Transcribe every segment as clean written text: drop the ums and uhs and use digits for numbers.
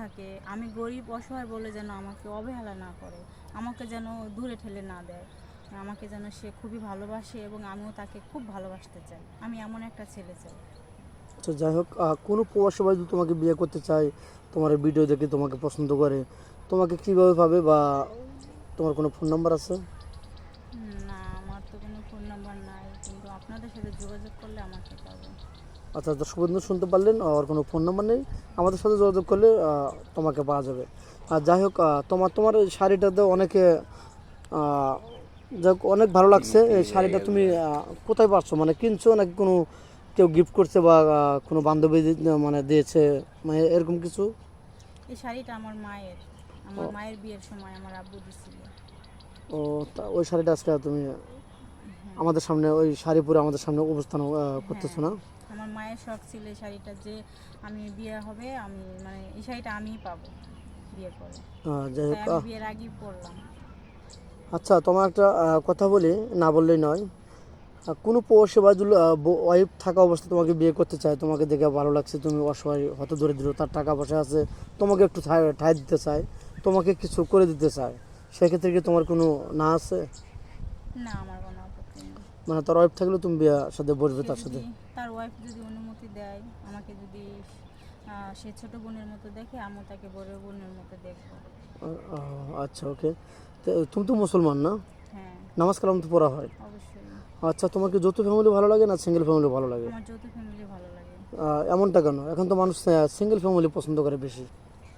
থাকে, আমি গরিব অসহায় বলে যেন আমাকে অবহেলা না করে, আমাকে যেন দূরে ঠেলে না দেয়, আমাকে যেন সে খুবই ভালোবাসে এবং আমিও তাকে খুব ভালোবাসতে চাই। আমি এমন একটা ছেলে চাই। আচ্ছা, যাই হোক, কোনো প্রবাসী ভাই যদি তোমাকে বিয়ে করতে চায়, তোমার ভিডিও দেখে তোমাকে পছন্দ করে, তোমাকে কীভাবে পাবে, বা তোমার কোনো ফোন নাম্বার আছে? না, আমার তো কোনো ফোন নাম্বার নাই, কিন্তু আপনাদের সাথে যোগাযোগ করলে আমাকে পাবে। আচ্ছা, দর্শক বন্ধু শুনতে পারলেন, আর কোনো ফোন নাম্বার নেই, আমাদের সাথে যোগাযোগ করলে তোমাকে পাওয়া যাবে। আর যাই হোক, তোমার এই শাড়িটাতে অনেকে আহ, যাই হোক, অনেক ভালো লাগছে। এই শাড়িটা তুমি কোথায় পাচ্ছ, মানে কিনছো নাকি কোনো কেউ গিফট করছে, বা কোনো বান্ধবী মানে দিয়েছে, মানে এরকম কিছু? এই শাড়িটা আমার মায়ের, ও, আমার মায়ের বিয়ের সময় আমার আব্বু দিছিল। ও, ওই শাড়িটা আজকে তুমি হ্যাঁ, আমাদের সামনে, ওই শাড়ি পরে আমাদের সামনে অবস্থান করতেছো হ্যাঁ, না? আমার মায়ের শখ ছিল এই শাড়িটা, যে আমি বিয়ে হবে, আমি মানে এই শাড়িটা আমিই পাবো বিয়ের পরে। যাই তাই হোক, আমি বিয়ের আগেই পরলাম। আচ্ছা, তোমার একটা কথা বলি, না বললেই নয়। কোনো প্রবাসী বা ওয়াইফ থাকা অবস্থায় তোমাকে বিয়ে করতে চায়, তোমাকে দেখে ভালো লাগছে, তুমি অসহায় হত দরিদ্র, তার টাকা পয়সা আছে, তোমাকে একটু ঠাঁই দিতে চায়, তোমাকে কিছু করে দিতে চায়, সেক্ষেত্রে কি তোমার কোনো না আছে? না, আমার কোনো আপত্তি নেই। মানে তার ওয়াইফ থাকলেও তুমি বিয়ের সাথে বসবে সে তার সাথে? যদি, তার ওয়াইফ যদি অনুমতি দেয়, আমাকে যদি সে ছোট বোনের মতো দেখে, আমিও তাকে বড় বোনের মতো দেখবো। আচ্ছা, ওকে। তুমি তো মুসলমান না? হ্যাঁ, নামাজ কালাম তো পড়া হয়। অবশ্যই। আচ্ছা, তোমার কি যৌথ ফ্যামিলি ভালো লাগে না সিঙ্গেল ফ্যামিলি ভালো লাগে? আমার যৌথ ফ্যামিলি ভালো লাগে। এমনটা কেন? এখন তো মানুষ সিঙ্গেল ফ্যামিলি পছন্দ করে বেশি।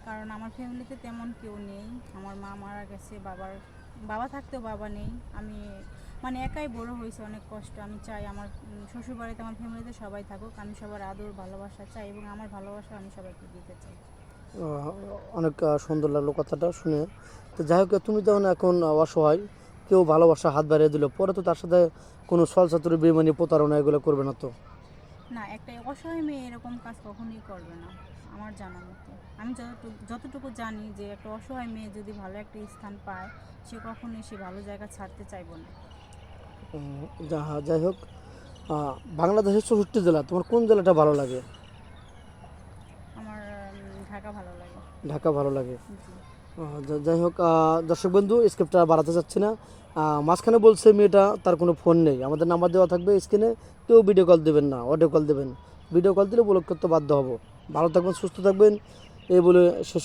কারণ আমার ফ্যামিলিতে তেমন কেউ নেই। আমার মা মারা গেছে, বাবা থাকতেও বাবা নেই। আমি মানে একাই বড় হয়েছে, অনেক কষ্ট। আমি চাই আমার শ্বশুরবাড়িতে আমার ফ্যামিলিতে সবাই থাকুক, আমি সবার আদর ভালোবাসা চাই এবং আমার ভালোবাসা আমি সবাইকে দিতে চাই। অনেক সুন্দর লাগলো কথাটা শুনে। তো যাই হোক, তুমি যখন এখন অসহায়, কেউ ভালোবাসা হাত বাড়িয়ে দিল, পরে তো তার সাথে কোনো ছলচাতুরি বেমানি প্রতারণা এগুলো করবে না তো? না, একটা অসহায় মেয়ে এরকম কাজ কখনোই করবে না আমার জানা মতো। আমি যতটুকু জানি যে একটা অসহায় মেয়ে যদি ভালো একটা স্থান পায়, সে কখনোই সে ভালো জায়গা ছাড়তে চাইবে না। যাই হোক, বাংলাদেশের 64 জেলা, তোমার কোন জেলাটা ভালো লাগে? আমার ঢাকা ভালো লাগে। ঢাকা ভালো লাগে। জি। যাই হোক, দর্শক বন্ধু, স্ক্রিপ্টটা বাড়াতে চাচ্ছি না। মাঝখানে বলছে মেয়েটা তার কোনো ফোন নেই, আমাদের নাম্বার দেওয়া থাকবে স্ক্রিনে, কেউ ভিডিও কল দেবেন না, অডিও কল দেবেন। ভিডিও কল দিলে ব্লক করতে বাধ্য হব। ভালো থাকবেন, সুস্থ থাকবেন, এই বলে শেষ